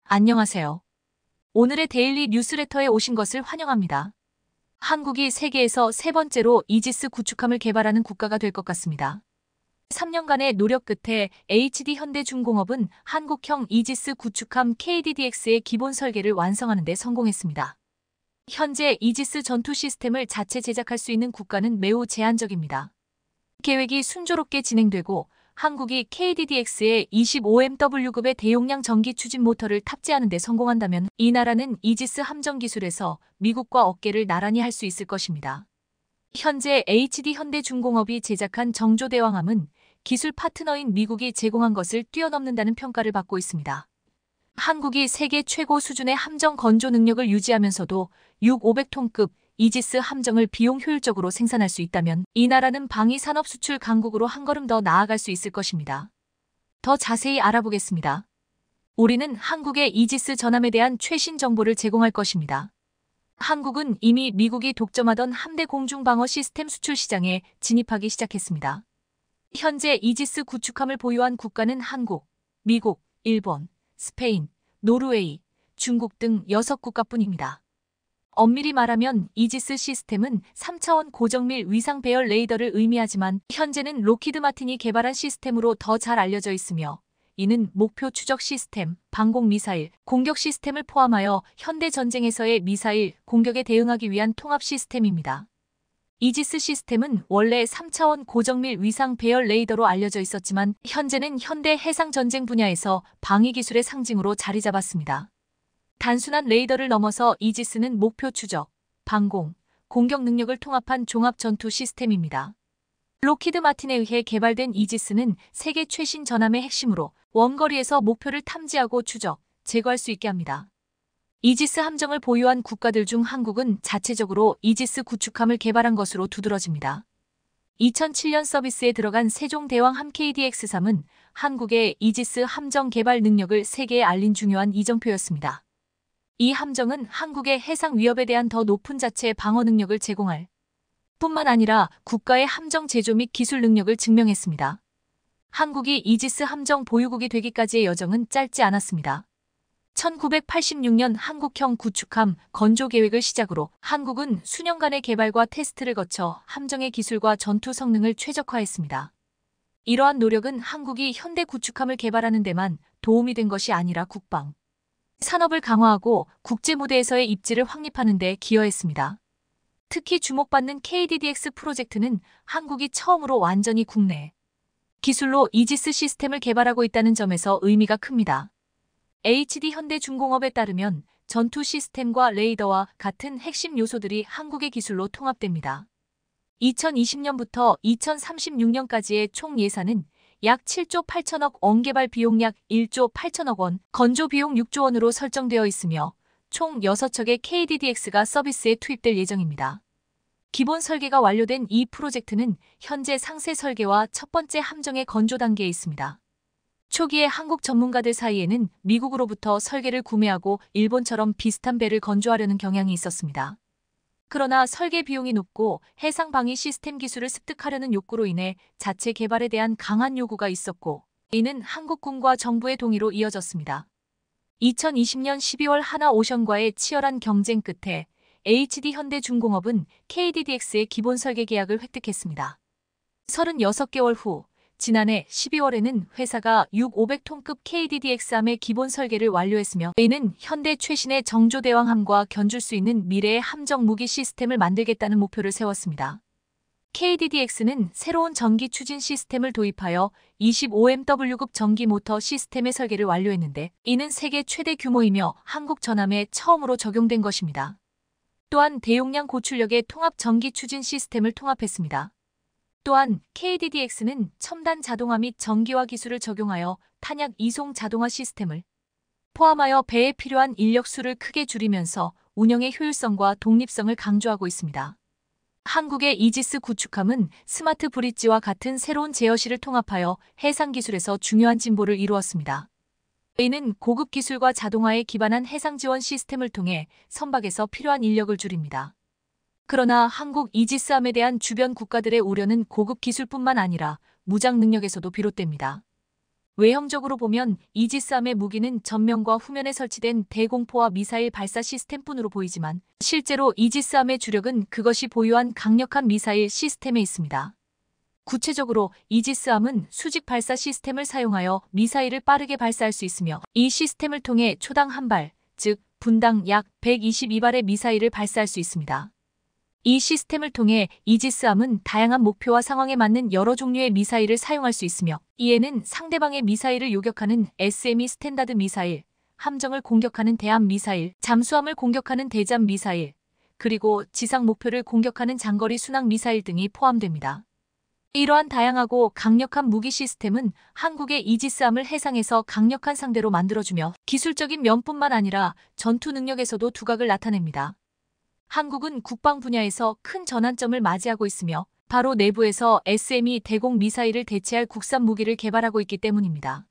안녕하세요. 오늘의 데일리 뉴스레터에 오신 것을 환영합니다. 한국이 세계에서 세 번째로 이지스 구축함을 개발하는 국가가 될 것 같습니다. 3년간의 노력 끝에 HD현대중공업은 한국형 이지스 구축함 KDDX의 기본 설계를 완성하는 데 성공했습니다. 현재 이지스 전투 시스템을 자체 제작할 수 있는 국가는 매우 제한적입니다. 계획이 순조롭게 진행되고 한국이 KDDX에 25MW급의 대용량 전기 추진 모터를 탑재하는 데 성공한다면 이 나라는 이지스 함정 기술에서 미국과 어깨를 나란히 할 수 있을 것입니다. 현재 HD현대중공업이 제작한 정조대왕함은 기술 파트너인 미국이 제공한 것을 뛰어넘는다는 평가를 받고 있습니다. 한국이 세계 최고 수준의 함정 건조 능력을 유지하면서도 6,500톤급 이지스 함정을 비용 효율적으로 생산할 수 있다면 이 나라는 방위 산업 수출 강국으로 한 걸음 더 나아갈 수 있을 것입니다. 더 자세히 알아보겠습니다. 우리는 한국의 이지스 전함에 대한 최신 정보를 제공할 것입니다. 한국은 이미 미국이 독점하던 함대 공중방어 시스템 수출 시장에 진입하기 시작했습니다. 현재 이지스 구축함을 보유한 국가는 한국, 미국, 일본, 스페인, 노르웨이, 중국 등 6국가뿐입니다. 엄밀히 말하면 이지스 시스템은 3차원 고정밀 위상 배열 레이더를 의미하지만 현재는 로키드 마틴이 개발한 시스템으로 더 잘 알려져 있으며 이는 목표 추적 시스템, 방공 미사일, 공격 시스템을 포함하여 현대 전쟁에서의 미사일 공격에 대응하기 위한 통합 시스템입니다. 이지스 시스템은 원래 3차원 고정밀 위상 배열 레이더로 알려져 있었지만 현재는 현대 해상 전쟁 분야에서 방위 기술의 상징으로 자리 잡았습니다. 단순한 레이더를 넘어서 이지스는 목표 추적, 방공, 공격 능력을 통합한 종합 전투 시스템입니다. 로키드 마틴에 의해 개발된 이지스는 세계 최신 전함의 핵심으로 원거리에서 목표를 탐지하고 추적, 제거할 수 있게 합니다. 이지스 함정을 보유한 국가들 중 한국은 자체적으로 이지스 구축함을 개발한 것으로 두드러집니다. 2007년 서비스에 들어간 세종대왕함 KDX-3은 한국의 이지스 함정 개발 능력을 세계에 알린 중요한 이정표였습니다. 이 함정은 한국의 해상 위협에 대한 더 높은 자체 방어 능력을 제공할 뿐만 아니라 국가의 함정 제조 및 기술 능력을 증명했습니다. 한국이 이지스 함정 보유국이 되기까지의 여정은 짧지 않았습니다. 1986년 한국형 구축함 건조 계획을 시작으로 한국은 수년간의 개발과 테스트를 거쳐 함정의 기술과 전투 성능을 최적화했습니다. 이러한 노력은 한국이 현대 구축함을 개발하는 데만 도움이 된 것이 아니라 국방 산업을 강화하고 국제 무대에서의 입지를 확립하는 데 기여했습니다. 특히 주목받는 KDDX 프로젝트는 한국이 처음으로 완전히 국내 기술로 이지스 시스템을 개발하고 있다는 점에서 의미가 큽니다. HD현대중공업에 따르면 전투 시스템과 레이더와 같은 핵심 요소들이 한국의 기술로 통합됩니다. 2020년부터 2036년까지의 총 예산은 약 7조 8천억 원, 개발 비용 약 1조 8천억 원, 건조 비용 6조 원으로 설정되어 있으며 총 6척의 KDDX가 서비스에 투입될 예정입니다. 기본 설계가 완료된 이 프로젝트는 현재 상세 설계와 첫 번째 함정의 건조 단계에 있습니다. 초기에 한국 전문가들 사이에는 미국으로부터 설계를 구매하고 일본처럼 비슷한 배를 건조하려는 경향이 있었습니다. 그러나 설계 비용이 높고 해상 방위 시스템 기술을 습득하려는 욕구로 인해 자체 개발에 대한 강한 요구가 있었고 이는 한국군과 정부의 동의로 이어졌습니다. 2020년 12월 하나오션과의 치열한 경쟁 끝에 HD현대중공업은 KDDX의 기본 설계 계약을 획득했습니다. 36개월 후 지난해 12월에는 회사가 6,500톤급 KDDX함의 기본 설계를 완료했으며 이는 현대 최신의 정조대왕함과 견줄 수 있는 미래의 함정 무기 시스템을 만들겠다는 목표를 세웠습니다. KDDX는 새로운 전기 추진 시스템을 도입하여 25MW급 전기 모터 시스템의 설계를 완료했는데 이는 세계 최대 규모이며 한국 전함에 처음으로 적용된 것입니다. 또한 대용량 고출력의 통합 전기 추진 시스템을 통합했습니다. 또한 KDDX는 첨단 자동화 및 전기화 기술을 적용하여 탄약 이송 자동화 시스템을 포함하여 배에 필요한 인력 수를 크게 줄이면서 운영의 효율성과 독립성을 강조하고 있습니다. 한국의 이지스 구축함은 스마트 브릿지와 같은 새로운 제어실을 통합하여 해상 기술에서 중요한 진보를 이루었습니다. 이는 고급 기술과 자동화에 기반한 해상 지원 시스템을 통해 선박에서 필요한 인력을 줄입니다. 그러나 한국 이지스함에 대한 주변 국가들의 우려는 고급 기술뿐만 아니라 무장 능력에서도 비롯됩니다. 외형적으로 보면 이지스함의 무기는 전면과 후면에 설치된 대공포와 미사일 발사 시스템뿐으로 보이지만 실제로 이지스함의 주력은 그것이 보유한 강력한 미사일 시스템에 있습니다. 구체적으로 이지스함은 수직 발사 시스템을 사용하여 미사일을 빠르게 발사할 수 있으며 이 시스템을 통해 초당 한 발, 즉 분당 약 122발의 미사일을 발사할 수 있습니다. 이 시스템을 통해 이지스함은 다양한 목표와 상황에 맞는 여러 종류의 미사일을 사용할 수 있으며 이에는 상대방의 미사일을 요격하는 SME 스탠다드 미사일, 함정을 공격하는 대함 미사일, 잠수함을 공격하는 대잠 미사일, 그리고 지상 목표를 공격하는 장거리 순항 미사일 등이 포함됩니다. 이러한 다양하고 강력한 무기 시스템은 한국의 이지스함을 해상에서 강력한 상대로 만들어주며 기술적인 면뿐만 아니라 전투 능력에서도 두각을 나타냅니다. 한국은 국방 분야에서 큰 전환점을 맞이하고 있으며 바로 내부에서 SME 대공 미사일을 대체할 국산 무기를 개발하고 있기 때문입니다.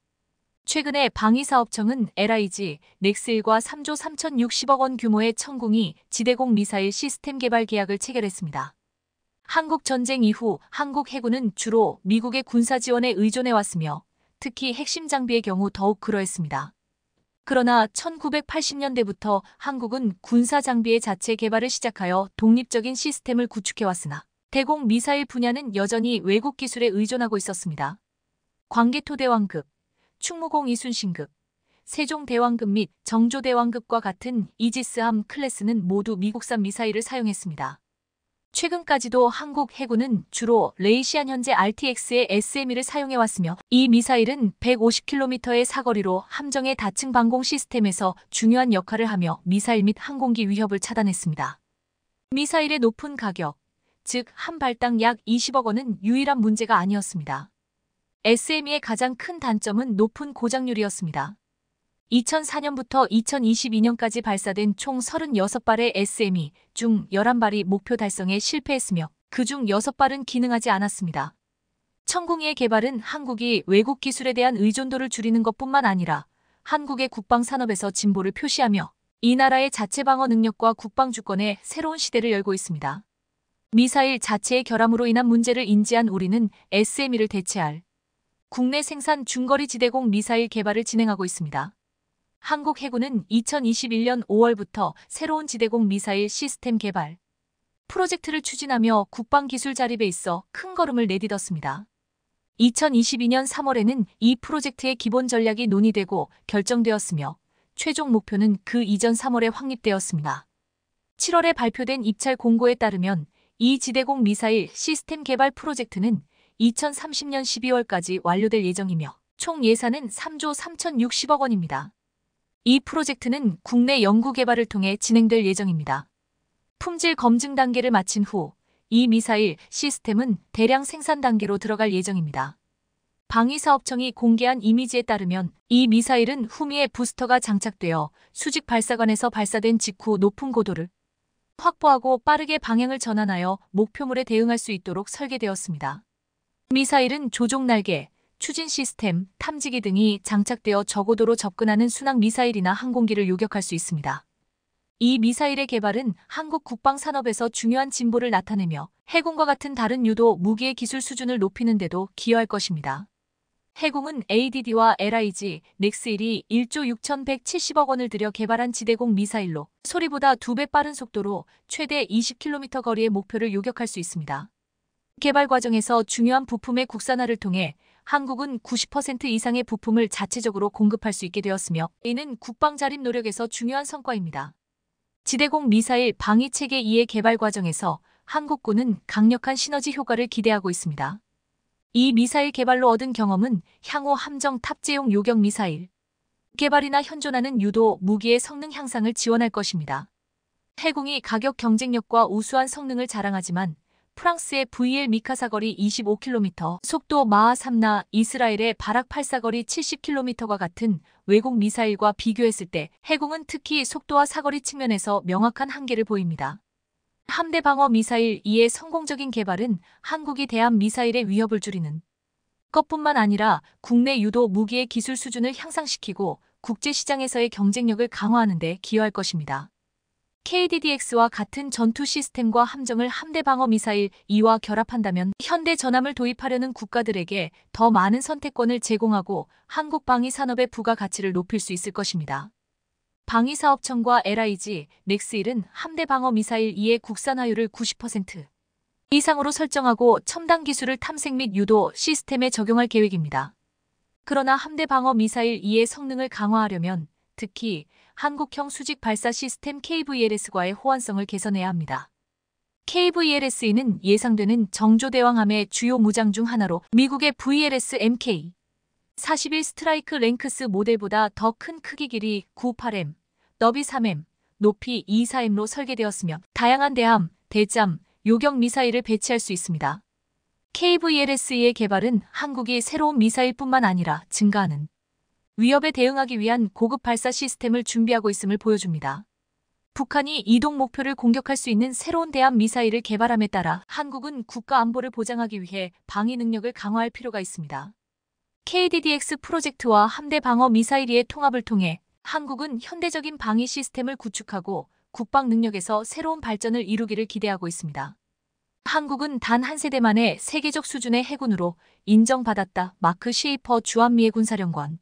최근에 방위사업청은 LIG, 넥스1과 3조 3,060억 원 규모의 천궁이 지대공 미사일 시스템 개발 계약을 체결했습니다. 한국 전쟁 이후 한국 해군은 주로 미국의 군사 지원에 의존해왔으며 특히 핵심 장비의 경우 더욱 그러했습니다. 그러나 1980년대부터 한국은 군사 장비의 자체 개발을 시작하여 독립적인 시스템을 구축해왔으나 대공 미사일 분야는 여전히 외국 기술에 의존하고 있었습니다. 광개토대왕급, 충무공 이순신급, 세종대왕급 및 정조대왕급과 같은 이지스함 클래스는 모두 미국산 미사일을 사용했습니다. 최근까지도 한국 해군은 주로 레이시안 현재 RTX의 SME를 사용해왔으며 이 미사일은 150km의 사거리로 함정의 다층 방공 시스템에서 중요한 역할을 하며 미사일 및 항공기 위협을 차단했습니다. 미사일의 높은 가격, 즉 한 발당 약 20억 원은 유일한 문제가 아니었습니다. SME의 가장 큰 단점은 높은 고장률이었습니다. 2004년부터 2022년까지 발사된 총 36발의 SME 중 11발이 목표 달성에 실패했으며 그중 6발은 기능하지 않았습니다. 천궁이의 개발은 한국이 외국 기술에 대한 의존도를 줄이는 것뿐만 아니라 한국의 국방 산업에서 진보를 표시하며 이 나라의 자체 방어 능력과 국방 주권에 새로운 시대를 열고 있습니다. 미사일 자체의 결함으로 인한 문제를 인지한 우리는 SME를 대체할 국내 생산 중거리 지대공 미사일 개발을 진행하고 있습니다. 한국 해군은 2021년 5월부터 새로운 지대공 미사일 시스템 개발 프로젝트를 추진하며 국방 기술 자립에 있어 큰 걸음을 내딛었습니다. 2022년 3월에는 이 프로젝트의 기본 전략이 논의되고 결정되었으며 최종 목표는 그 이전 3월에 확립되었습니다. 7월에 발표된 입찰 공고에 따르면 이 지대공 미사일 시스템 개발 프로젝트는 2030년 12월까지 완료될 예정이며 총 예산은 3조 3,060억 원입니다. 이 프로젝트는 국내 연구 개발을 통해 진행될 예정입니다. 품질 검증 단계를 마친 후 이 미사일 시스템은 대량 생산 단계로 들어갈 예정입니다. 방위사업청이 공개한 이미지에 따르면 이 미사일은 후미에 부스터가 장착되어 수직 발사관에서 발사된 직후 높은 고도를 확보하고 빠르게 방향을 전환하여 목표물에 대응할 수 있도록 설계되었습니다. 미사일은 조종 날개, 추진 시스템, 탐지기 등이 장착되어 저고도로 접근하는 순항 미사일이나 항공기를 요격할 수 있습니다. 이 미사일의 개발은 한국 국방 산업에서 중요한 진보를 나타내며 해군과 같은 다른 유도 무기의 기술 수준을 높이는 데도 기여할 것입니다. 해군은 ADD와 LIG, 넥스1이 1조 6,170억 원을 들여 개발한 지대공 미사일로 소리보다 2배 빠른 속도로 최대 20km 거리의 목표를 요격할 수 있습니다. 개발 과정에서 중요한 부품의 국산화를 통해 한국은 90% 이상의 부품을 자체적으로 공급할 수 있게 되었으며 이는 국방 자립 노력에서 중요한 성과입니다. 지대공 미사일 방위체계 2의 개발 과정에서 한국군은 강력한 시너지 효과를 기대하고 있습니다. 이 미사일 개발로 얻은 경험은 향후 함정 탑재용 요격 미사일 개발이나 현존하는 유도 무기의 성능 향상을 지원할 것입니다. 해군이 가격 경쟁력과 우수한 성능을 자랑하지만 프랑스의 VL 미카 사거리 25km, 속도 마하 3나 이스라엘의 바락 8 사거리 70km와 같은 외국 미사일과 비교했을 때 해군은 특히 속도와 사거리 측면에서 명확한 한계를 보입니다. 함대 방어 미사일 2의 성공적인 개발은 한국이 대한 미사일의 위협을 줄이는 것뿐만 아니라 국내 유도 무기의 기술 수준을 향상시키고 국제시장에서의 경쟁력을 강화하는 데 기여할 것입니다. KDDX와 같은 전투 시스템과 함정을 함대 방어 미사일 2와 결합한다면 현대 전함을 도입하려는 국가들에게 더 많은 선택권을 제공하고 한국 방위 산업의 부가가치를 높일 수 있을 것입니다. 방위사업청과 LIG, 넥스일은 함대 방어 미사일 2의 국산화율을 90% 이상으로 설정하고 첨단 기술을 탐색 및 유도 시스템에 적용할 계획입니다. 그러나 함대 방어 미사일 2의 성능을 강화하려면 특히 한국형 수직 발사 시스템 KVLS과의 호환성을 개선해야 합니다. KVLS-2는 예상되는 정조대왕함의 주요 무장 중 하나로 미국의 VLS MK-41 스트라이크 랭크스 모델보다 더 큰 크기 길이 98m, 너비 3m, 높이 24m로 설계되었으며 다양한 대함, 대잠, 요격 미사일을 배치할 수 있습니다. KVLS-2의 개발은 한국이 새로운 미사일뿐만 아니라 증가하는 위협에 대응하기 위한 고급 발사 시스템을 준비하고 있음을 보여줍니다. 북한이 이동 목표를 공격할 수 있는 새로운 대함 미사일을 개발함에 따라 한국은 국가 안보를 보장하기 위해 방위 능력을 강화할 필요가 있습니다. KDDX 프로젝트와 함대 방어 미사일의 통합을 통해 한국은 현대적인 방위 시스템을 구축하고 국방 능력에서 새로운 발전을 이루기를 기대하고 있습니다. 한국은 단 한 세대만의 세계적 수준의 해군으로 인정받았다. 마크 셰이퍼 주한미 해군사령관.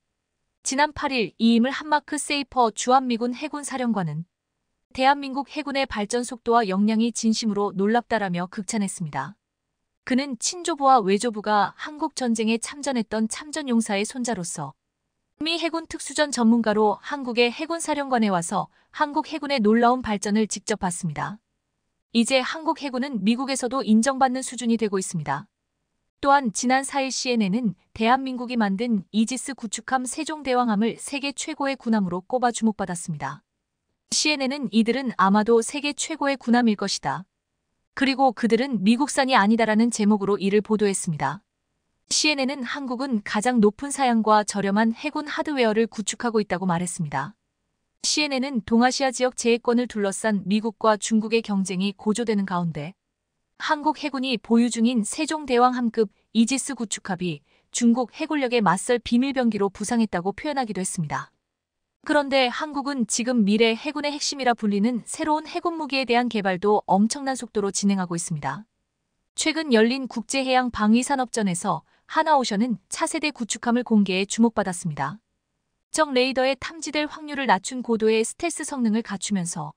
지난 8일 이임을 한마크 세이퍼 주한미군 해군사령관은 대한민국 해군의 발전 속도와 역량이 진심으로 놀랍다라며 극찬했습니다. 그는 친조부와 외조부가 한국 전쟁에 참전했던 참전용사의 손자로서 미 해군 특수전 전문가로 한국의 해군사령관에 와서 한국 해군의 놀라운 발전을 직접 봤습니다. 이제 한국 해군은 미국에서도 인정받는 수준이 되고 있습니다. 또한 지난 4일 CNN은 대한민국이 만든 이지스 구축함 세종대왕함을 세계 최고의 군함으로 꼽아 주목받았습니다. CNN은 이들은 아마도 세계 최고의 군함일 것이다. 그리고 그들은 미국산이 아니다라는 제목으로 이를 보도했습니다. CNN은 한국은 가장 높은 사양과 저렴한 해군 하드웨어를 구축하고 있다고 말했습니다. CNN은 동아시아 지역 제해권을 둘러싼 미국과 중국의 경쟁이 고조되는 가운데 한국 해군이 보유 중인 세종대왕함급 이지스 구축함이 중국 해군력에 맞설 비밀병기로 부상했다고 표현하기도 했습니다. 그런데 한국은 지금 미래 해군의 핵심이라 불리는 새로운 해군 무기에 대한 개발도 엄청난 속도로 진행하고 있습니다. 최근 열린 국제해양 방위산업전에서 하나오션은 차세대 구축함을 공개해 주목받았습니다. 적 레이더에 탐지될 확률을 낮춘 고도의 스텔스 성능을 갖추면서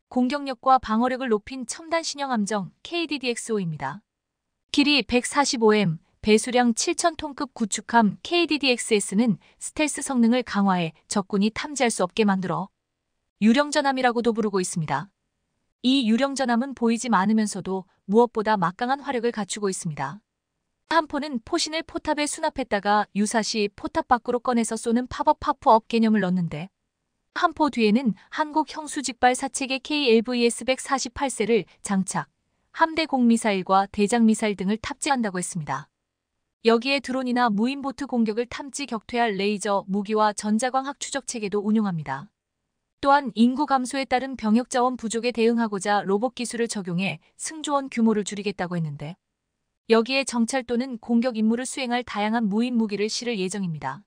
공격력과 방어력을 높인 첨단 신형 함정 KDDX-5입니다. 길이 145m, 배수량 7,000톤급 구축함 KDDX-S는 스텔스 성능을 강화해 적군이 탐지할 수 없게 만들어 유령전함이라고도 부르고 있습니다. 이 유령전함은 보이지 않으면서도 무엇보다 막강한 화력을 갖추고 있습니다. 한 포는 포신을 포탑에 수납했다가 유사시 포탑 밖으로 꺼내서 쏘는 팝업 파프업 개념을 넣는데 한 포 뒤에는 한국형 수직발 사체계 KLVS-148세를 장착, 함대 공미사일과 대장 미사일 등을 탑재한다고 했습니다. 여기에 드론이나 무인보트 공격을 탐지 격퇴할 레이저, 무기와 전자광학 추적 체계도 운용합니다. 또한 인구 감소에 따른 병역 자원 부족에 대응하고자 로봇 기술을 적용해 승조원 규모를 줄이겠다고 했는데 여기에 정찰 또는 공격 임무를 수행할 다양한 무인 무기를 실을 예정입니다.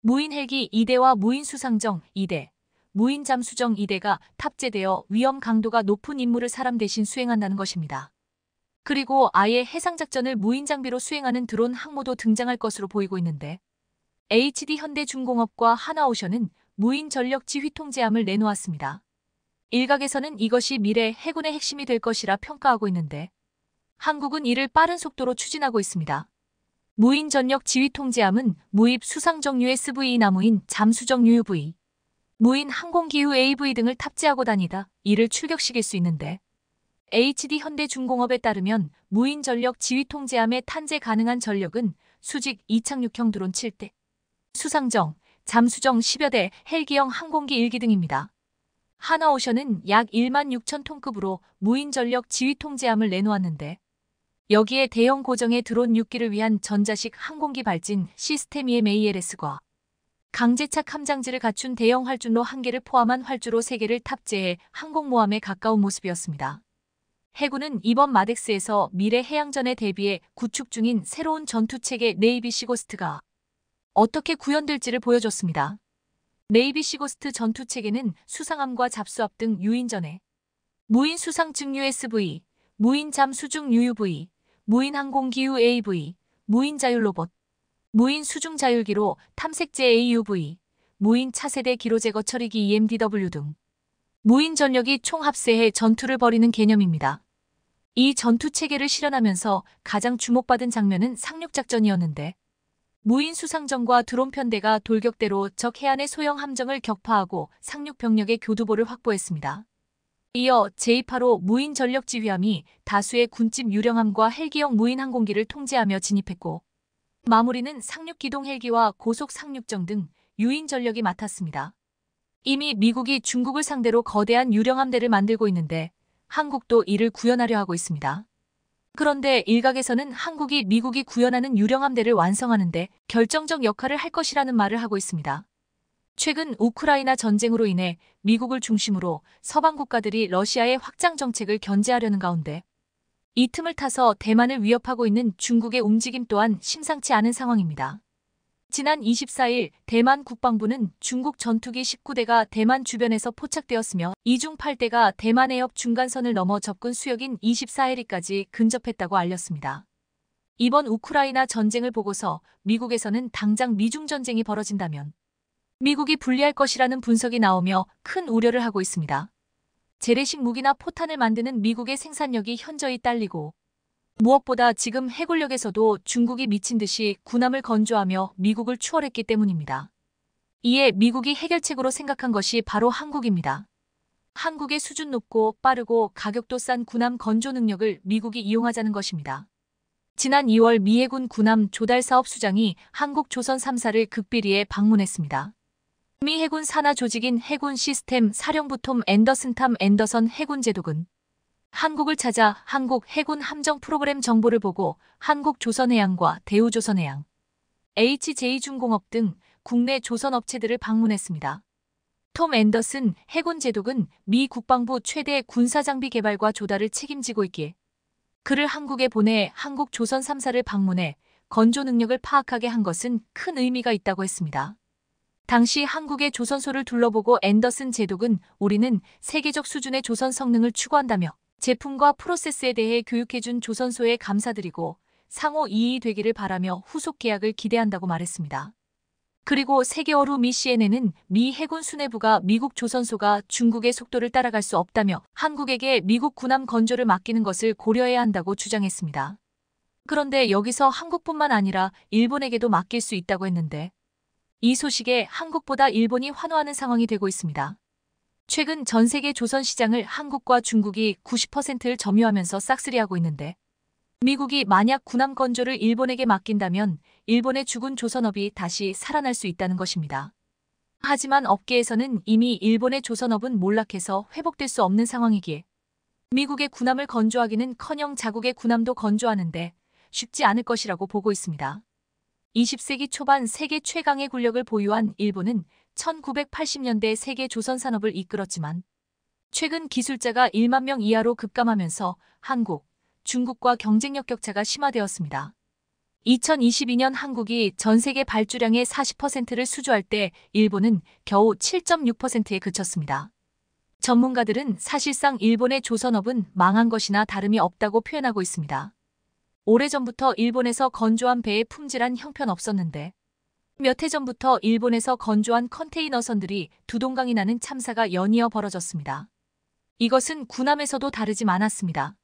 무인 헬기 2대와 무인 수상정 2대, 무인 잠수정 2대가 탑재되어 위험 강도가 높은 임무를 사람 대신 수행한다는 것입니다. 그리고 아예 해상작전을 무인 장비로 수행하는 드론 항모도 등장할 것으로 보이고 있는데 HD 현대중공업과 하나오션은 무인 전력 지휘 통제함을 내놓았습니다. 일각에서는 이것이 미래 해군의 핵심이 될 것이라 평가하고 있는데 한국은 이를 빠른 속도로 추진하고 있습니다. 무인 전력 지휘 통제함은 무입 수상정 USV 나무인 잠수정 UUV, 무인 항공기후 AV 등을 탑재하고 다니다 이를 출격시킬 수 있는데 HD 현대중공업에 따르면 무인 전력 지휘 통제함에 탄재 가능한 전력은 수직 이착륙형 드론 7대, 수상정, 잠수정 10여 대, 헬기형 항공기 1기 등입니다. 하나오션은 약 16,000톤급으로 무인 전력 지휘 통제함을 내놓았는데 여기에 대형 고정의 드론 6기를 위한 전자식 항공기 발진 시스템 EMALS과 강제착 함장지를 갖춘 대형 활준로 1개를 포함한 활주로 3개를 탑재해 항공모함에 가까운 모습이었습니다. 해군은 이번 마덱스에서 미래 해양전에 대비해 구축 중인 새로운 전투체계 네이비 시고스트가 어떻게 구현될지를 보여줬습니다. 네이비 시고스트 전투체계는 수상함과 잡수합 등 유인전에 무인 수상증 USV, 무인 잠수중 UUV, 무인 항공기유 AV, 무인 자율로봇, 무인 수중 자율기로 탐색제 AUV, 무인 차세대 기로제거 처리기 EMDW 등 무인 전력이 총합세해 전투를 벌이는 개념입니다. 이 전투 체계를 실현하면서 가장 주목받은 장면은 상륙작전이었는데 무인 수상정과 드론 편대가 돌격대로 적 해안의 소형 함정을 격파하고 상륙 병력의 교두보를 확보했습니다. 이어 제285 무인 전력 지휘함이 다수의 군집 유령함과 헬기형 무인 항공기를 통제하며 진입했고 마무리는 상륙 기동 헬기와 고속 상륙정 등 유인 전력이 맡았습니다. 이미 미국이 중국을 상대로 거대한 유령함대를 만들고 있는데 한국도 이를 구현하려 하고 있습니다. 그런데 일각에서는 한국이 미국이 구현하는 유령함대를 완성하는데 결정적 역할을 할 것이라는 말을 하고 있습니다. 최근 우크라이나 전쟁으로 인해 미국을 중심으로 서방 국가들이 러시아의 확장 정책을 견제하려는 가운데 이 틈을 타서 대만을 위협하고 있는 중국의 움직임 또한 심상치 않은 상황입니다. 지난 24일 대만 국방부는 중국 전투기 19대가 대만 주변에서 포착되었으며 이 중 8대가 대만 해협 중간선을 넘어 접근 수역인 24해리까지 근접했다고 알렸습니다. 이번 우크라이나 전쟁을 보고서 미국에서는 당장 미중 전쟁이 벌어진다면 미국이 불리할 것이라는 분석이 나오며 큰 우려를 하고 있습니다. 재래식 무기나 포탄을 만드는 미국의 생산력이 현저히 딸리고 무엇보다 지금 해군력에서도 중국이 미친 듯이 군함을 건조하며 미국을 추월했기 때문입니다. 이에 미국이 해결책으로 생각한 것이 바로 한국입니다. 한국의 수준 높고 빠르고 가격도 싼 군함 건조 능력을 미국이 이용하자는 것입니다. 지난 2월 미 해군 군함 조달 사업 수장이 한국 조선 3사를 극비리에 방문했습니다. 미 해군 산하 조직인 해군 시스템 사령부 톰 앤더슨 탐 앤더선 해군 제독은 한국을 찾아 한국 해군 함정 프로그램 정보를 보고 한국조선해양과 대우조선해양, HJ중공업 등 국내 조선업체들을 방문했습니다. 톰 앤더슨 해군 제독은 미 국방부 최대 군사장비 개발과 조달을 책임지고 있기에 그를 한국에 보내 한국조선 3사를 방문해 건조 능력을 파악하게 한 것은 큰 의미가 있다고 했습니다. 당시 한국의 조선소를 둘러보고 앤더슨 제독은 우리는 세계적 수준의 조선 성능을 추구한다며 제품과 프로세스에 대해 교육해준 조선소에 감사드리고 상호 이익이 되기를 바라며 후속 계약을 기대한다고 말했습니다. 그리고 3개월 후 미 CNN은 미 해군 수뇌부가 미국 조선소가 중국의 속도를 따라갈 수 없다며 한국에게 미국 군함 건조를 맡기는 것을 고려해야 한다고 주장했습니다. 그런데 여기서 한국뿐만 아니라 일본에게도 맡길 수 있다고 했는데 이 소식에 한국보다 일본이 환호하는 상황이 되고 있습니다. 최근 전 세계 조선 시장을 한국과 중국이 90%를 점유하면서 싹쓸이하고 있는데 미국이 만약 군함 건조를 일본에게 맡긴다면 일본의 죽은 조선업이 다시 살아날 수 있다는 것입니다. 하지만 업계에서는 이미 일본의 조선업은 몰락해서 회복될 수 없는 상황이기에 미국의 군함을 건조하기는커녕 자국의 군함도 건조하는데 쉽지 않을 것이라고 보고 있습니다. 20세기 초반 세계 최강의 군력을 보유한 일본은 1980년대 세계 조선 산업을 이끌었지만 최근 기술자가 1만 명 이하로 급감하면서 한국, 중국과 경쟁력 격차가 심화되었습니다. 2022년 한국이 전 세계 발주량의 40%를 수주할 때 일본은 겨우 7.6%에 그쳤습니다. 전문가들은 사실상 일본의 조선업은 망한 것이나 다름이 없다고 표현하고 있습니다. 오래전부터 일본에서 건조한 배에 품질한 형편없었는데 몇 해 전부터 일본에서 건조한 컨테이너선들이 두동강이 나는 참사가 연이어 벌어졌습니다. 이것은 군함에서도 다르지 않았습니다.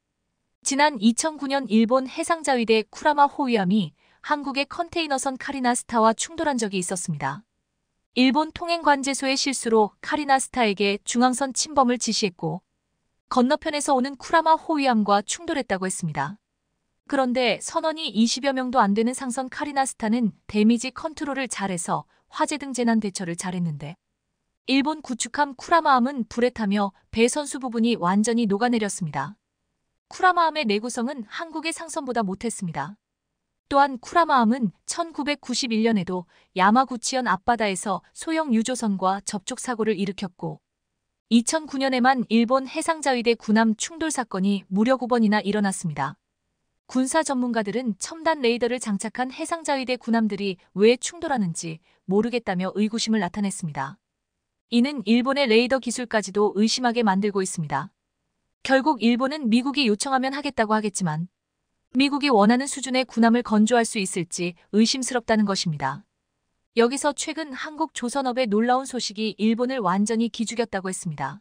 지난 2009년 일본 해상자위대 쿠라마 호위함이 한국의 컨테이너선 카리나스타와 충돌한 적이 있었습니다. 일본 통행관제소의 실수로 카리나스타에게 중앙선 침범을 지시했고 건너편에서 오는 쿠라마 호위함과 충돌했다고 했습니다. 그런데 선원이 20여 명도 안 되는 상선 카리나스타는 데미지 컨트롤을 잘해서 화재 등 재난 대처를 잘했는데 일본 구축함 쿠라마함은 불에 타며 배 선수 부분이 완전히 녹아내렸습니다. 쿠라마함의 내구성은 한국의 상선보다 못했습니다. 또한 쿠라마함은 1991년에도 야마구치현 앞바다에서 소형 유조선과 접촉 사고를 일으켰고 2009년에만 일본 해상자위대 군함 충돌 사건이 무려 9번이나 일어났습니다. 군사 전문가들은 첨단 레이더를 장착한 해상자위대 군함들이 왜 충돌하는지 모르겠다며 의구심을 나타냈습니다. 이는 일본의 레이더 기술까지도 의심하게 만들고 있습니다. 결국 일본은 미국이 요청하면 하겠다고 하겠지만 미국이 원하는 수준의 군함을 건조할 수 있을지 의심스럽다는 것입니다. 여기서 최근 한국 조선업의 놀라운 소식이 일본을 완전히 기죽였다고 했습니다.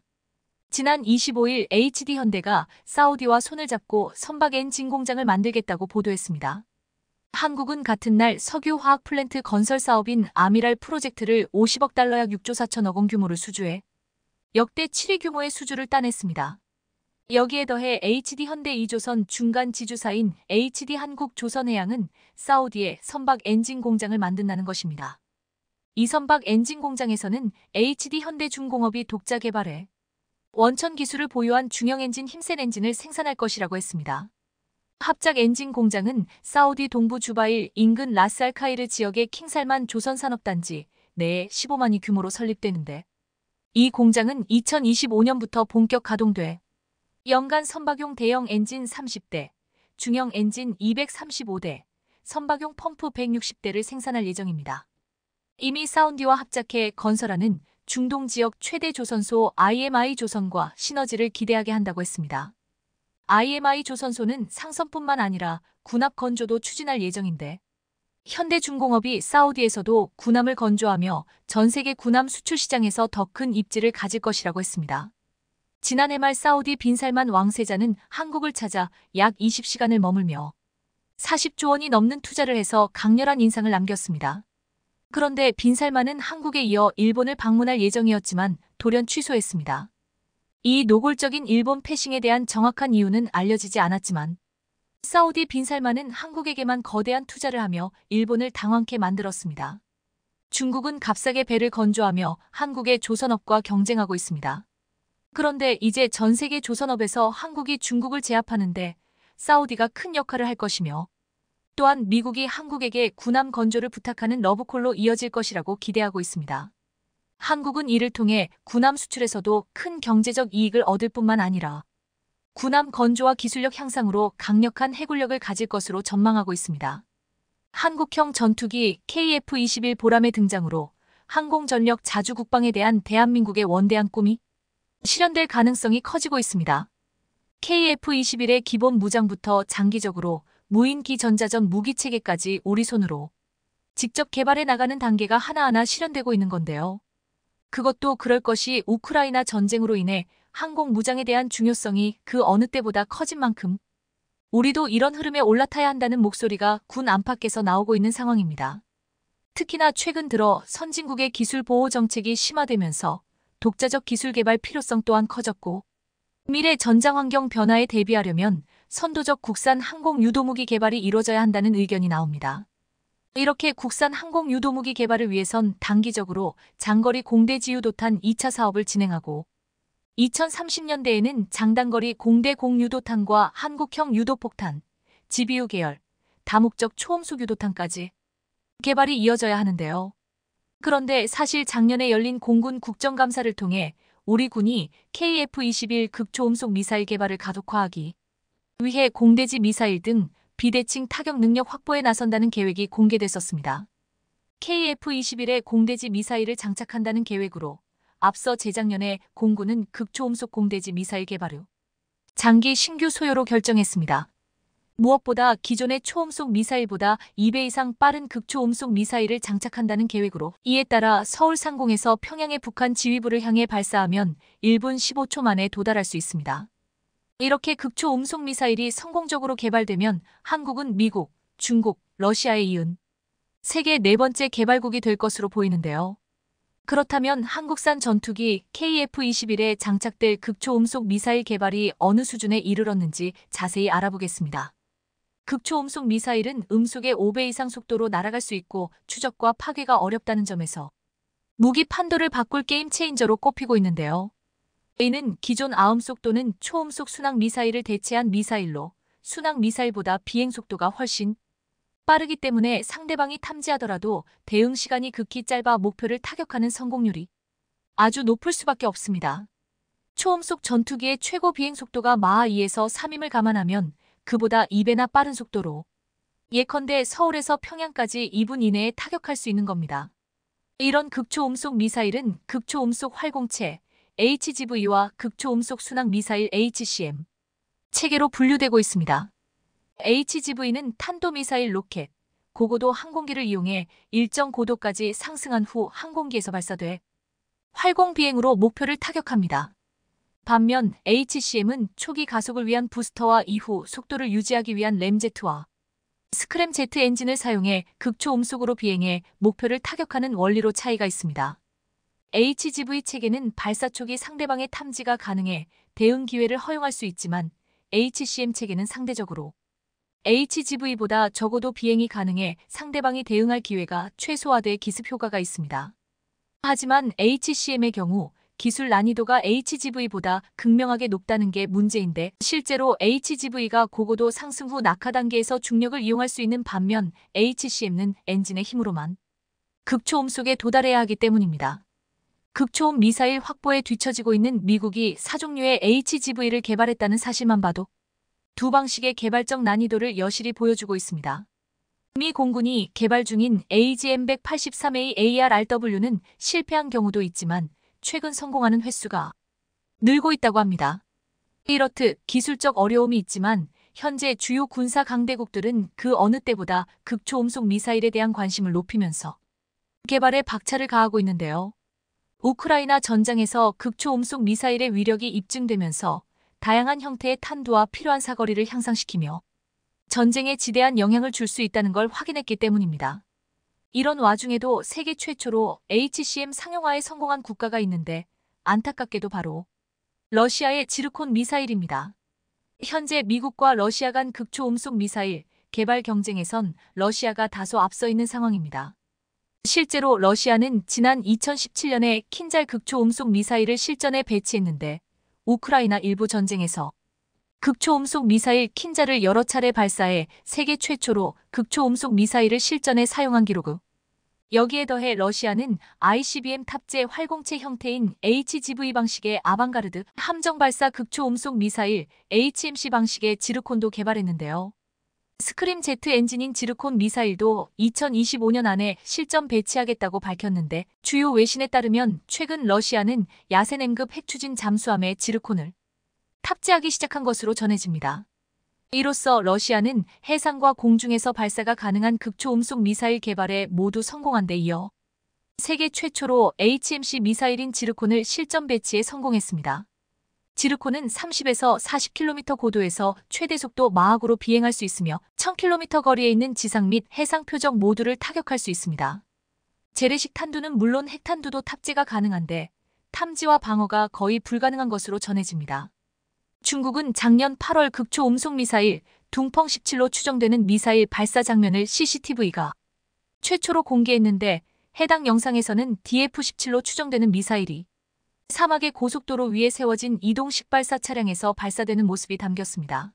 지난 25일 HD현대가 사우디와 손을 잡고 선박 엔진 공장을 만들겠다고 보도했습니다. 한국은 같은 날 석유화학 플랜트 건설 사업인 아미랄 프로젝트를 50억 달러 약 6조 4천억 원 규모를 수주해 역대 7위 규모의 수주를 따냈습니다. 여기에 더해 HD현대 2조선 중간 지주사인 HD한국조선해양은 사우디에 선박 엔진 공장을 만든다는 것입니다. 이 선박 엔진 공장에서는 HD현대중공업이 독자 개발해 원천 기술을 보유한 중형 엔진 힘센 엔진을 생산할 것이라고 했습니다. 합작 엔진 공장은 사우디 동부 주바일 인근 라스알카이르 지역의 킹살만 조선산업단지 내에 15만이 규모로 설립되는데 이 공장은 2025년부터 본격 가동돼 연간 선박용 대형 엔진 30대, 중형 엔진 235대, 선박용 펌프 160대를 생산할 예정입니다. 이미 사우디와 합작해 건설하는 중동 지역 최대 조선소 IMI 조선과 시너지를 기대하게 한다고 했습니다. IMI 조선소는 상선뿐만 아니라 군합 건조도 추진할 예정인데 현대중공업이 사우디에서도 군함을 건조하며 전 세계 군함 수출 시장에서 더 큰 입지를 가질 것이라고 했습니다. 지난해 말 사우디 빈살만 왕세자는 한국을 찾아 약 20시간을 머물며 40조 원이 넘는 투자를 해서 강렬한 인상을 남겼습니다. 그런데 빈살만은 한국에 이어 일본을 방문할 예정이었지만 돌연 취소했습니다. 이 노골적인 일본 패싱에 대한 정확한 이유는 알려지지 않았지만 사우디 빈살만은 한국에게만 거대한 투자를 하며 일본을 당황케 만들었습니다. 중국은 값싸게 배를 건조하며 한국의 조선업과 경쟁하고 있습니다. 그런데 이제 전 세계 조선업에서 한국이 중국을 제압하는데 사우디가 큰 역할을 할 것이며 또한 미국이 한국에게 군함 건조를 부탁하는 러브콜로 이어질 것이라고 기대하고 있습니다. 한국은 이를 통해 군함 수출에서도 큰 경제적 이익을 얻을 뿐만 아니라 군함 건조와 기술력 향상으로 강력한 해군력을 가질 것으로 전망하고 있습니다. 한국형 전투기 KF-21 보람의 등장으로 항공전력 자주 국방에 대한 대한민국의 원대한 꿈이 실현될 가능성이 커지고 있습니다. KF-21의 기본 무장부터 장기적으로 무인기 전자전 무기체계까지 우리 손으로 직접 개발해 나가는 단계가 하나하나 실현되고 있는 건데요. 그것도 그럴 것이 우크라이나 전쟁으로 인해 항공 무장에 대한 중요성이 그 어느 때보다 커진 만큼 우리도 이런 흐름에 올라타야 한다는 목소리가 군 안팎에서 나오고 있는 상황입니다. 특히나 최근 들어 선진국의 기술 보호 정책이 심화되면서 독자적 기술 개발 필요성 또한 커졌고 미래 전장 환경 변화에 대비하려면 선도적 국산 항공 유도무기 개발이 이루어져야 한다는 의견이 나옵니다. 이렇게 국산 항공 유도무기 개발을 위해선 단기적으로 장거리 공대 지유도탄 2차 사업을 진행하고 2030년대에는 장단거리 공대 공유도탄과 한국형 유도폭탄, GBU 계열, 다목적 초음속 유도탄까지 개발이 이어져야 하는데요. 그런데 사실 작년에 열린 공군 국정감사를 통해 우리 군이 KF-21 극초음속 미사일 개발을 가속화하기 위해 공대지 미사일 등 비대칭 타격 능력 확보에 나선다는 계획이 공개됐었습니다. KF-21에 공대지 미사일을 장착한다는 계획으로 앞서 재작년에 공군은 극초음속 공대지 미사일 개발 후 장기 신규 소요로 결정했습니다. 무엇보다 기존의 초음속 미사일보다 2배 이상 빠른 극초음속 미사일을 장착한다는 계획으로 이에 따라 서울 상공에서 평양의 북한 지휘부를 향해 발사하면 1분 15초 만에 도달할 수 있습니다. 이렇게 극초음속 미사일이 성공적으로 개발되면 한국은 미국, 중국, 러시아에 이은 세계 네 번째 개발국이 될 것으로 보이는데요. 그렇다면 한국산 전투기 KF-21에 장착될 극초음속 미사일 개발이 어느 수준에 이르렀는지 자세히 알아보겠습니다. 극초음속 미사일은 음속의 5배 이상 속도로 날아갈 수 있고 추적과 파괴가 어렵다는 점에서 무기 판도를 바꿀 게임 체인저로 꼽히고 있는데요. 이는 기존 아음속 또는 초음속 순항 미사일을 대체한 미사일로 순항 미사일보다 비행 속도가 훨씬 빠르기 때문에 상대방이 탐지하더라도 대응 시간이 극히 짧아 목표를 타격하는 성공률이 아주 높을 수밖에 없습니다. 초음속 전투기의 최고 비행 속도가 마하 2에서 3임을 감안하면 그보다 2배나 빠른 속도로 예컨대 서울에서 평양까지 2분 이내에 타격할 수 있는 겁니다. 이런 극초음속 미사일은 극초음속 활공체 HGV와 극초음속 순항 미사일 HCM 체계로 분류되고 있습니다. HGV는 탄도미사일 로켓, 고고도 항공기를 이용해 일정 고도까지 상승한 후 항공기에서 발사돼 활공 비행으로 목표를 타격합니다. 반면 HCM은 초기 가속을 위한 부스터와 이후 속도를 유지하기 위한 램제트와 스크램제트 엔진을 사용해 극초음속으로 비행해 목표를 타격하는 원리로 차이가 있습니다. HGV 체계는 발사 초기 상대방의 탐지가 가능해 대응 기회를 허용할 수 있지만 HCM 체계는 상대적으로 HGV보다 적어도 비행이 가능해 상대방이 대응할 기회가 최소화돼 기습 효과가 있습니다. 하지만 HCM의 경우 기술 난이도가 HGV보다 극명하게 높다는 게 문제인데 실제로 HGV가 고고도 상승 후 낙하 단계에서 중력을 이용할 수 있는 반면 HCM은 엔진의 힘으로만 극초음속에 도달해야 하기 때문입니다. 극초음 미사일 확보에 뒤처지고 있는 미국이 4종류의 HGV를 개발했다는 사실만 봐도 두 방식의 개발적 난이도를 여실히 보여주고 있습니다. 미 공군이 개발 중인 AGM-183A ARRW는 실패한 경우도 있지만 최근 성공하는 횟수가 늘고 있다고 합니다. 이렇듯 기술적 어려움이 있지만 현재 주요 군사 강대국들은 그 어느 때보다 극초음속 미사일에 대한 관심을 높이면서 개발에 박차를 가하고 있는데요. 우크라이나 전장에서 극초음속 미사일의 위력이 입증되면서 다양한 형태의 탄두와 필요한 사거리를 향상시키며 전쟁에 지대한 영향을 줄 수 있다는 걸 확인했기 때문입니다. 이런 와중에도 세계 최초로 HCM 상용화에 성공한 국가가 있는데 안타깝게도 바로 러시아의 지르콘 미사일입니다. 현재 미국과 러시아 간 극초음속 미사일 개발 경쟁에선 러시아가 다소 앞서 있는 상황입니다. 실제로 러시아는 지난 2017년에 킨잘 극초음속 미사일을 실전에 배치했는데 우크라이나 일부 전쟁에서 극초음속 미사일 킨잘을 여러 차례 발사해 세계 최초로 극초음속 미사일을 실전에 사용한 기록을 여기에 더해 러시아는 ICBM 탑재 활공체 형태인 HGV 방식의 아방가르드 함정 발사 극초음속 미사일 HMC 방식의 지르콘도 개발했는데요. 스크림제트 엔진인 지르콘 미사일도 2025년 안에 실전 배치하겠다고 밝혔는데 주요 외신에 따르면 최근 러시아는 야세넴급 핵추진 잠수함에 지르콘을 탑재하기 시작한 것으로 전해집니다. 이로써 러시아는 해상과 공중에서 발사가 가능한 극초음속 미사일 개발에 모두 성공한 데 이어 세계 최초로 HMC 미사일인 지르콘을 실전 배치에 성공했습니다. 지르콘은 30에서 40km 고도에서 최대 속도 마학으로 비행할 수 있으며 1000km 거리에 있는 지상 및 해상 표적 모두를 타격할 수 있습니다. 재래식 탄두는 물론 핵탄두도 탑재가 가능한데 탐지와 방어가 거의 불가능한 것으로 전해집니다. 중국은 작년 8월 극초음속 미사일 둥펑 17로 추정되는 미사일 발사 장면을 CCTV가 최초로 공개했는데 해당 영상에서는 DF-17로 추정되는 미사일이 사막의 고속도로 위에 세워진 이동식 발사 차량에서 발사되는 모습이 담겼습니다.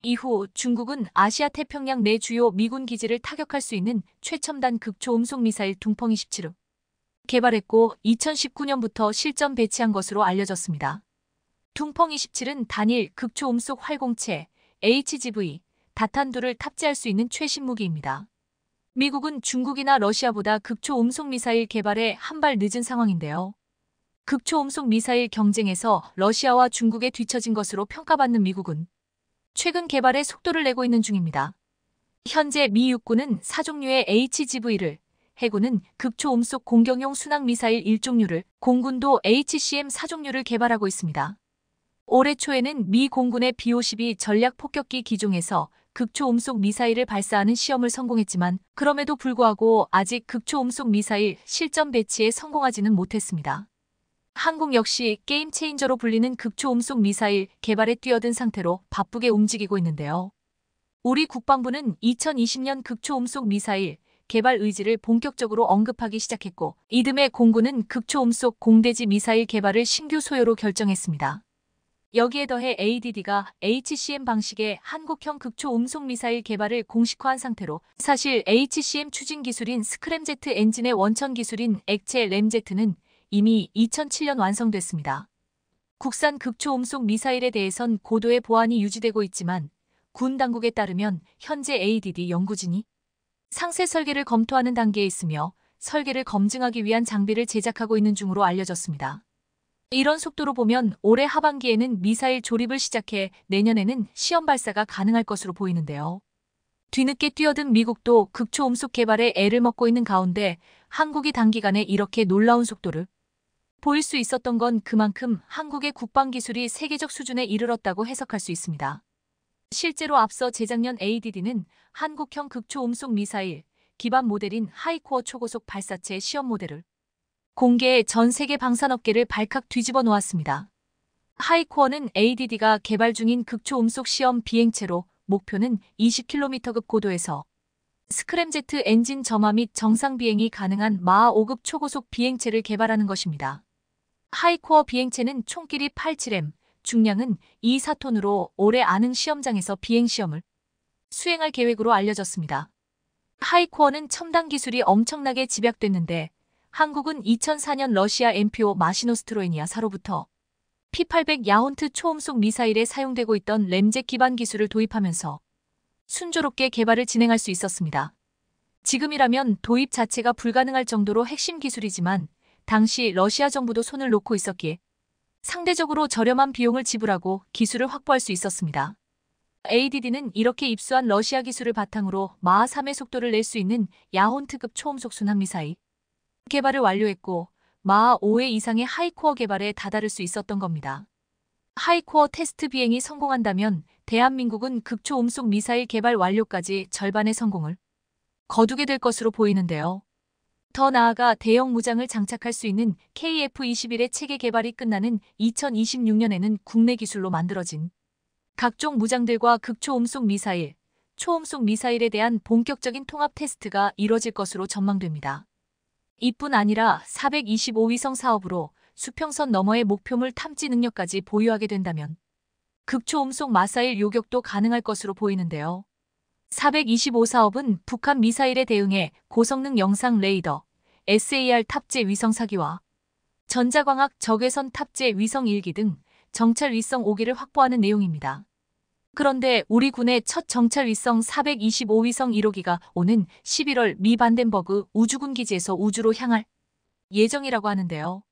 이후 중국은 아시아 태평양 내 주요 미군 기지를 타격할 수 있는 최첨단 극초음속 미사일 둥펑 27을 개발했고 2019년부터 실전 배치한 것으로 알려졌습니다. 둥펑 27은 단일 극초음속 활공체 HGV 다탄두를 탑재할 수 있는 최신 무기입니다. 미국은 중국이나 러시아보다 극초음속 미사일 개발에 한 발 늦은 상황인데요. 극초음속 미사일 경쟁에서 러시아와 중국에 뒤처진 것으로 평가받는 미국은 최근 개발에 속도를 내고 있는 중입니다. 현재 미 육군은 4종류의 HGV를, 해군은 극초음속 공격용 순항미사일 1종류를, 공군도 HCM 4종류를 개발하고 있습니다. 올해 초에는 미 공군의 B-52 전략폭격기 기종에서 극초음속 미사일을 발사하는 시험을 성공했지만 그럼에도 불구하고 아직 극초음속 미사일 실전 배치에 성공하지는 못했습니다. 한국 역시 게임 체인저로 불리는 극초음속 미사일 개발에 뛰어든 상태로 바쁘게 움직이고 있는데요. 우리 국방부는 2020년 극초음속 미사일 개발 의지를 본격적으로 언급하기 시작했고 이듬해 공군은 극초음속 공대지 미사일 개발을 신규 소요로 결정했습니다. 여기에 더해 ADD가 HCM 방식의 한국형 극초음속 미사일 개발을 공식화한 상태로 사실 HCM 추진 기술인 스크램제트 엔진의 원천 기술인 액체 램제트는 이미 2007년 완성됐습니다. 국산 극초음속 미사일에 대해선 고도의 보안이 유지되고 있지만 군 당국에 따르면 현재 ADD 연구진이 상세 설계를 검토하는 단계에 있으며 설계를 검증하기 위한 장비를 제작하고 있는 중으로 알려졌습니다. 이런 속도로 보면 올해 하반기에는 미사일 조립을 시작해 내년에는 시험 발사가 가능할 것으로 보이는데요. 뒤늦게 뛰어든 미국도 극초음속 개발에 애를 먹고 있는 가운데 한국이 단기간에 이렇게 놀라운 속도를 보일 수 있었던 건 그만큼 한국의 국방 기술이 세계적 수준에 이르렀다고 해석할 수 있습니다. 실제로 앞서 재작년 ADD는 한국형 극초음속 미사일 기반 모델인 하이코어 초고속 발사체 시험 모델을 공개해 전 세계 방산업계를 발칵 뒤집어 놓았습니다. 하이코어는 ADD가 개발 중인 극초음속 시험 비행체로 목표는 20km급 고도에서 스크램제트 엔진 점화 및 정상 비행이 가능한 마하 5급 초고속 비행체를 개발하는 것입니다. 하이코어 비행체는 총길이 87m, 중량은 2~4톤으로 올해 안흥 시험장에서 비행시험을 수행할 계획으로 알려졌습니다. 하이코어는 첨단 기술이 엄청나게 집약됐는데 한국은 2004년 러시아 MP5 마시노스트로에니아사로부터 P800 야혼트 초음속 미사일에 사용되고 있던 램젯 기반 기술을 도입하면서 순조롭게 개발을 진행할 수 있었습니다. 지금이라면 도입 자체가 불가능할 정도로 핵심 기술이지만 당시 러시아 정부도 손을 놓고 있었기에 상대적으로 저렴한 비용을 지불하고 기술을 확보할 수 있었습니다. ADD는 이렇게 입수한 러시아 기술을 바탕으로 마하 3의 속도를 낼 수 있는 야혼트급 초음속 순항 미사일 개발을 완료했고 마하 5의 이상의 하이코어 개발에 다다를 수 있었던 겁니다. 하이코어 테스트 비행이 성공한다면 대한민국은 극초음속 미사일 개발 완료까지 절반의 성공을 거두게 될 것으로 보이는데요. 더 나아가 대형 무장을 장착할 수 있는 KF-21의 체계 개발이 끝나는 2026년에는 국내 기술로 만들어진 각종 무장들과 극초음속 미사일, 초음속 미사일에 대한 본격적인 통합 테스트가 이뤄질 것으로 전망됩니다. 이뿐 아니라 425위성 사업으로 수평선 너머의 목표물 탐지 능력까지 보유하게 된다면 극초음속 마사일 요격도 가능할 것으로 보이는데요. 425 사업은 북한 미사일에 대응해 고성능 영상 레이더, SAR 탑재 위성 사기와 전자광학 적외선 탑재 위성 1기 등 정찰 위성 5기를 확보하는 내용입니다. 그런데 우리 군의 첫 정찰 위성 425위성 1호기가 오는 11월 미 반덴버그 우주군 기지에서 우주로 향할 예정이라고 하는데요.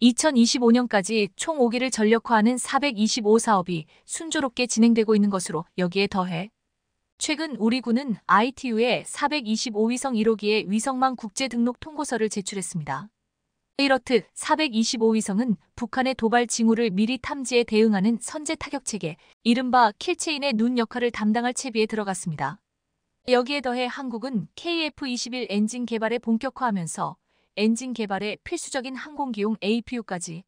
2025년까지 총 5기를 전력화하는 425 사업이 순조롭게 진행되고 있는 것으로 여기에 더해 최근 우리 군은 ITU에 425위성 1호기의 위성망 국제 등록 통고서를 제출했습니다. 이렇듯 425위성은 북한의 도발 징후를 미리 탐지해 대응하는 선제 타격 체계, 이른바 킬체인의 눈 역할을 담당할 채비에 들어갔습니다. 여기에 더해 한국은 KF-21 엔진 개발에 본격화하면서 엔진 개발에 필수적인 항공기용 APU까지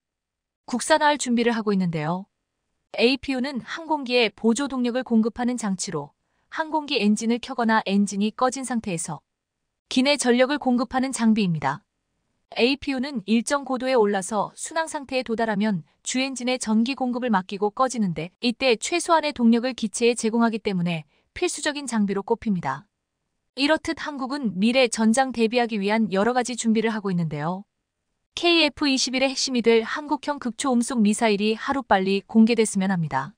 국산화할 준비를 하고 있는데요. APU는 항공기에 보조 동력을 공급하는 장치로 항공기 엔진을 켜거나 엔진이 꺼진 상태에서 기내 전력을 공급하는 장비입니다. APU는 일정 고도에 올라서 순항 상태에 도달하면 주엔진의 전기 공급을 맡기고 꺼지는데 이때 최소한의 동력을 기체에 제공하기 때문에 필수적인 장비로 꼽힙니다. 이렇듯 한국은 미래 전장 대비하기 위한 여러 가지 준비를 하고 있는데요. KF-21의 핵심이 될 한국형 극초음속 미사일이 하루빨리 공개됐으면 합니다.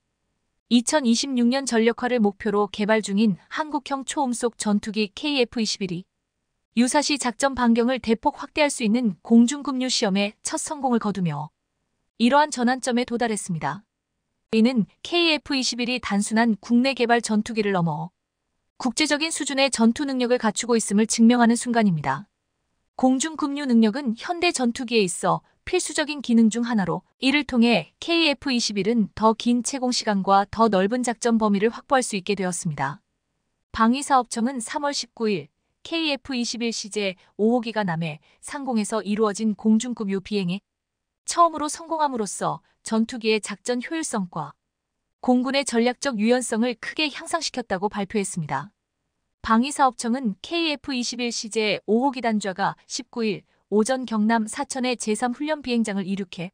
2026년 전력화를 목표로 개발 중인 한국형 초음속 전투기 KF-21이 유사시 작전 반경을 대폭 확대할 수 있는 공중급류 시험에 첫 성공을 거두며 이러한 전환점에 도달했습니다. 이는 KF-21이 단순한 국내 개발 전투기를 넘어 국제적인 수준의 전투 능력을 갖추고 있음을 증명하는 순간입니다. 공중급류 능력은 현대 전투기에 있어 필수적인 기능 중 하나로 이를 통해 KF-21은 더 긴 채공 시간과 더 넓은 작전 범위를 확보할 수 있게 되었습니다. 방위사업청은 3월 19일 KF-21 시제 5호기가 남해 상공에서 이루어진 공중급유 비행에 처음으로 성공함으로써 전투기의 작전 효율성과 공군의 전략적 유연성을 크게 향상시켰다고 발표했습니다. 방위사업청은 KF-21 시제 5호기 단좌가 19일 오전 경남 사천의 제3훈련 비행장을 이륙해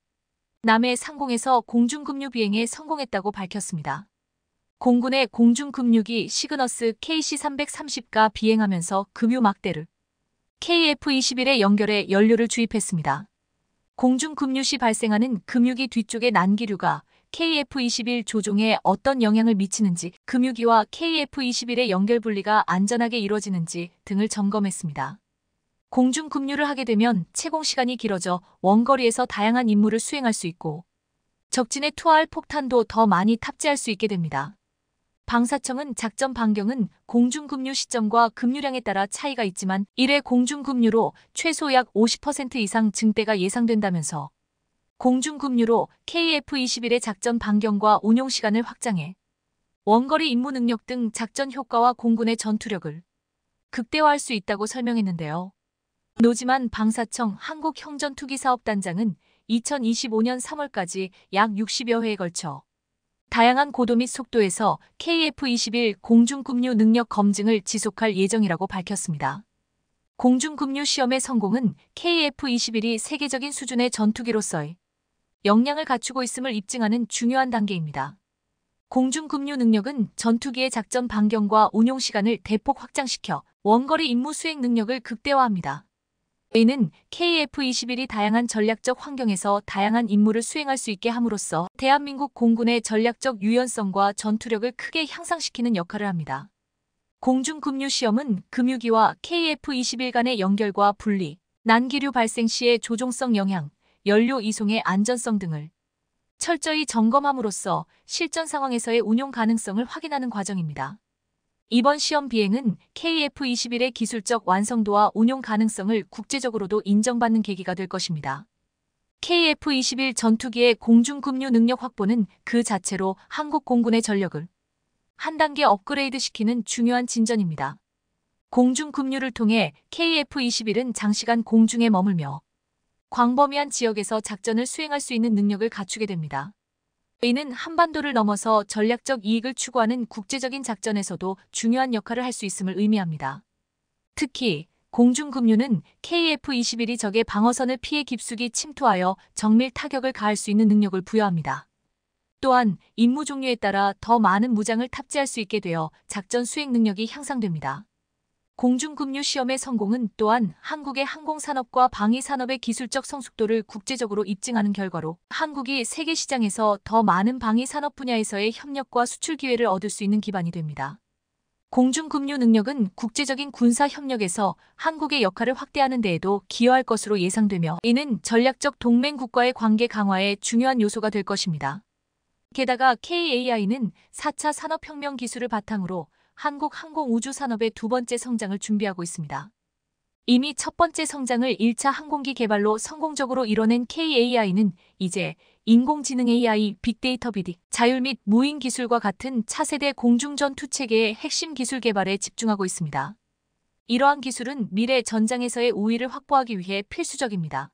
남해 상공에서 공중급유 비행에 성공했다고 밝혔습니다. 공군의 공중급유기 시그너스 KC-330가 비행하면서 급유 막대를 KF-21에 연결해 연료를 주입했습니다. 공중급유 시 발생하는 급유기 뒤쪽의 난기류가 KF-21 조종에 어떤 영향을 미치는지, 급유기와 KF-21의 연결 분리가 안전하게 이루어지는지 등을 점검했습니다. 공중급류를 하게 되면 채공 시간이 길어져 원거리에서 다양한 임무를 수행할 수 있고 적진에 투하할 폭탄도 더 많이 탑재할 수 있게 됩니다. 방사청은 작전 반경은 공중급류 시점과 급류량에 따라 차이가 있지만 1회 공중급류로 최소 약 50% 이상 증대가 예상된다면서 공중급류로 KF-21의 작전 반경과 운용 시간을 확장해 원거리 임무 능력 등 작전 효과와 공군의 전투력을 극대화할 수 있다고 설명했는데요. 노지만 방사청 한국형전투기사업단장은 2025년 3월까지 약 60여 회에 걸쳐 다양한 고도 및 속도에서 KF-21 공중급류 능력 검증을 지속할 예정이라고 밝혔습니다. 공중급류 시험의 성공은 KF-21이 세계적인 수준의 전투기로서의 역량을 갖추고 있음을 입증하는 중요한 단계입니다. 공중급류 능력은 전투기의 작전 반경과 운용 시간을 대폭 확장시켜 원거리 임무 수행 능력을 극대화합니다. 이는 KF-21이 다양한 전략적 환경에서 다양한 임무를 수행할 수 있게 함으로써 대한민국 공군의 전략적 유연성과 전투력을 크게 향상시키는 역할을 합니다. 공중급류 시험은 금유기와 KF-21 간의 연결과 분리, 난기류 발생 시의 조종성 영향, 연료 이송의 안전성 등을 철저히 점검함으로써 실전 상황에서의 운용 가능성을 확인하는 과정입니다. 이번 시험 비행은 KF-21의 기술적 완성도와 운용 가능성을 국제적으로도 인정받는 계기가 될 것입니다. KF-21 전투기의 공중급류 능력 확보는 그 자체로 한국 공군의 전력을 한 단계 업그레이드시키는 중요한 진전입니다. 공중급류를 통해 KF-21은 장시간 공중에 머물며 광범위한 지역에서 작전을 수행할 수 있는 능력을 갖추게 됩니다. 이는 한반도를 넘어서 전략적 이익을 추구하는 국제적인 작전에서도 중요한 역할을 할 수 있음을 의미합니다. 특히 공중급류는 KF-21이 적의 방어선을 피해 깊숙이 침투하여 정밀 타격을 가할 수 있는 능력을 부여합니다. 또한 임무 종류에 따라 더 많은 무장을 탑재할 수 있게 되어 작전 수행 능력이 향상됩니다. 공중급류 시험의 성공은 또한 한국의 항공산업과 방위산업의 기술적 성숙도를 국제적으로 입증하는 결과로 한국이 세계 시장에서 더 많은 방위산업 분야에서의 협력과 수출 기회를 얻을 수 있는 기반이 됩니다. 공중급류 능력은 국제적인 군사 협력에서 한국의 역할을 확대하는 데에도 기여할 것으로 예상되며 이는 전략적 동맹 국가의 관계 강화에 중요한 요소가 될 것입니다. 게다가 KAI는 4차 산업혁명 기술을 바탕으로 한국 항공우주산업의 두 번째 성장을 준비하고 있습니다. 이미 첫 번째 성장을 1차 항공기 개발로 성공적으로 이뤄낸 KAI는 이제 인공지능 AI, 빅데이터 비딕, 자율 및 무인 기술과 같은 차세대 공중전투체계의 핵심 기술 개발에 집중하고 있습니다. 이러한 기술은 미래 전장에서의 우위를 확보하기 위해 필수적입니다.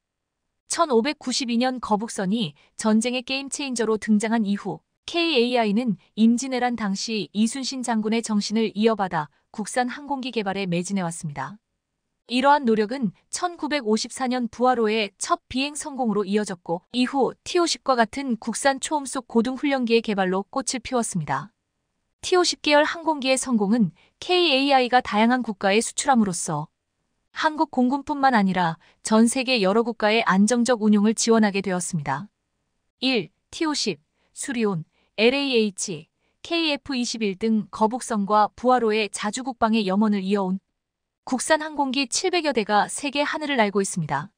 1592년 거북선이 전쟁의 게임 체인저로 등장한 이후 KAI는 임진왜란 당시 이순신 장군의 정신을 이어받아 국산 항공기 개발에 매진해왔습니다. 이러한 노력은 1954년 부하로의 첫 비행 성공으로 이어졌고 이후 T-50과 같은 국산 초음속 고등 훈련기의 개발로 꽃을 피웠습니다. T-50 계열 항공기의 성공은 KAI가 다양한 국가에 수출함으로써 한국 공군뿐만 아니라 전 세계 여러 국가의 안정적 운용을 지원하게 되었습니다. 1. T-50, 수리온, LAH, KF-21 등 거북선과 부하로의 자주국방의 염원을 이어온 국산 항공기 700여 대가 세계 하늘을 날고 있습니다.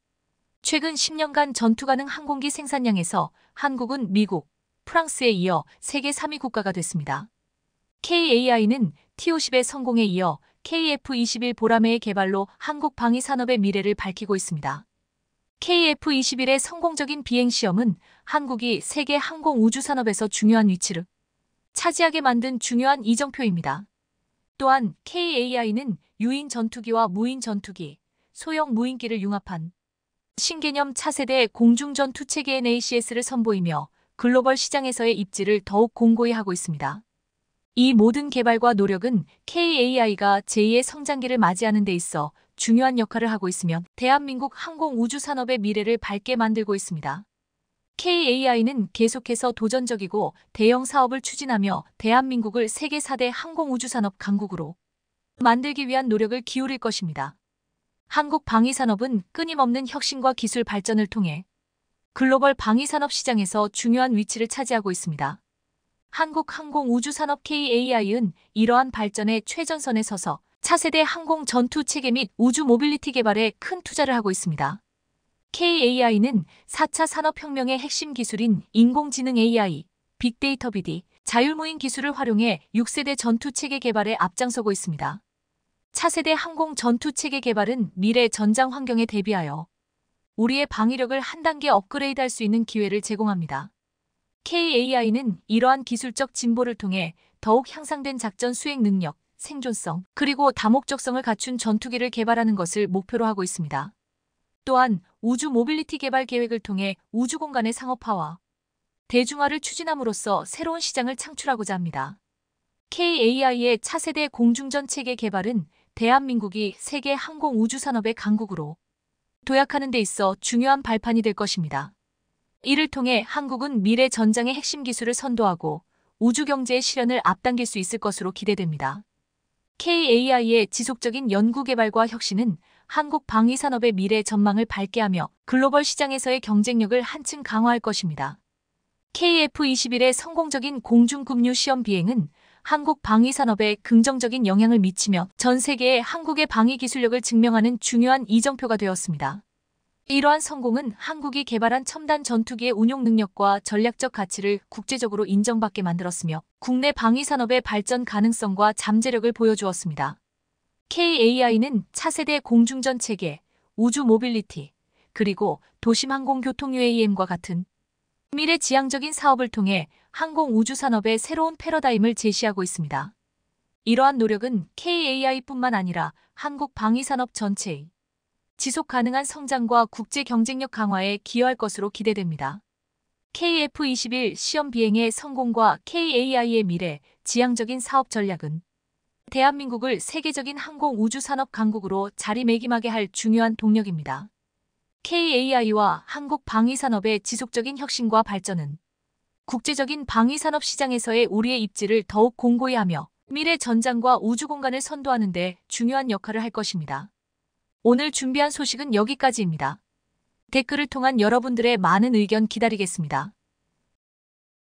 최근 10년간 전투 가능 항공기 생산량에서 한국은 미국, 프랑스에 이어 세계 3위 국가가 됐습니다. KAI는 T-50의 성공에 이어 KF-21 보라매의 개발로 한국 방위산업의 미래를 밝히고 있습니다. KF-21의 성공적인 비행시험은 한국이 세계 항공우주산업에서 중요한 위치를 차지하게 만든 중요한 이정표입니다. 또한 KAI는 유인 전투기와 무인 전투기, 소형 무인기를 융합한 신개념 차세대 공중전투체계 NACS를 선보이며 글로벌 시장에서의 입지를 더욱 공고히 하고 있습니다. 이 모든 개발과 노력은 KAI가 제2의 성장기를 맞이하는 데 있어 중요한 역할을 하고 있으며 대한민국 항공우주산업의 미래를 밝게 만들고 있습니다. KAI는 계속해서 도전적이고 대형 사업을 추진하며 대한민국을 세계 4대 항공우주산업 강국으로 만들기 위한 노력을 기울일 것입니다. 한국 방위산업은 끊임없는 혁신과 기술 발전을 통해 글로벌 방위산업 시장에서 중요한 위치를 차지하고 있습니다. 한국 항공우주산업 KAI는 이러한 발전의 최전선에 서서 차세대 항공 전투 체계 및 우주 모빌리티 개발에 큰 투자를 하고 있습니다. KAI는 4차 산업혁명의 핵심 기술인 인공지능 AI, 빅데이터 BD, 자율무인 기술을 활용해 6세대 전투체계 개발에 앞장서고 있습니다. 차세대 항공 전투체계 개발은 미래 전장 환경에 대비하여 우리의 방위력을 한 단계 업그레이드할 수 있는 기회를 제공합니다. KAI는 이러한 기술적 진보를 통해 더욱 향상된 작전 수행 능력, 생존성, 그리고 다목적성을 갖춘 전투기를 개발하는 것을 목표로 하고 있습니다. 또한 우주 모빌리티 개발 계획을 통해 우주 공간의 상업화와 대중화를 추진함으로써 새로운 시장을 창출하고자 합니다. KAI의 차세대 공중전 체계 개발은 대한민국이 세계 항공 우주 산업의 강국으로 도약하는 데 있어 중요한 발판이 될 것입니다. 이를 통해 한국은 미래 전장의 핵심 기술을 선도하고 우주 경제의 실현을 앞당길 수 있을 것으로 기대됩니다. KAI의 지속적인 연구 개발과 혁신은 한국 방위 산업의 미래 전망을 밝게 하며 글로벌 시장에서의 경쟁력을 한층 강화할 것입니다. KF-21의 성공적인 공중급류 시험 비행은 한국 방위 산업에 긍정적인 영향을 미치며 전 세계에 한국의 방위 기술력을 증명하는 중요한 이정표가 되었습니다. 이러한 성공은 한국이 개발한 첨단 전투기의 운용 능력과 전략적 가치를 국제적으로 인정받게 만들었으며 국내 방위 산업의 발전 가능성과 잠재력을 보여주었습니다. KAI는 차세대 공중전 체계, 우주 모빌리티, 그리고 도심 항공 교통 UAM과 같은 미래지향적인 사업을 통해 항공 우주 산업의 새로운 패러다임을 제시하고 있습니다. 이러한 노력은 KAI뿐만 아니라 한국 방위 산업 전체의 지속 가능한 성장과 국제 경쟁력 강화에 기여할 것으로 기대됩니다. KF-21 시험 비행의 성공과 KAI의 미래 지향적인 사업 전략은 대한민국을 세계적인 항공 우주 산업 강국으로 자리매김하게 할 중요한 동력입니다. KAI와 한국 방위 산업의 지속적인 혁신과 발전은 국제적인 방위 산업 시장에서의 우리의 입지를 더욱 공고히 하며 미래 전장과 우주 공간을 선도하는 데 중요한 역할을 할 것입니다. 오늘 준비한 소식은 여기까지입니다. 댓글을 통한 여러분들의 많은 의견 기다리겠습니다.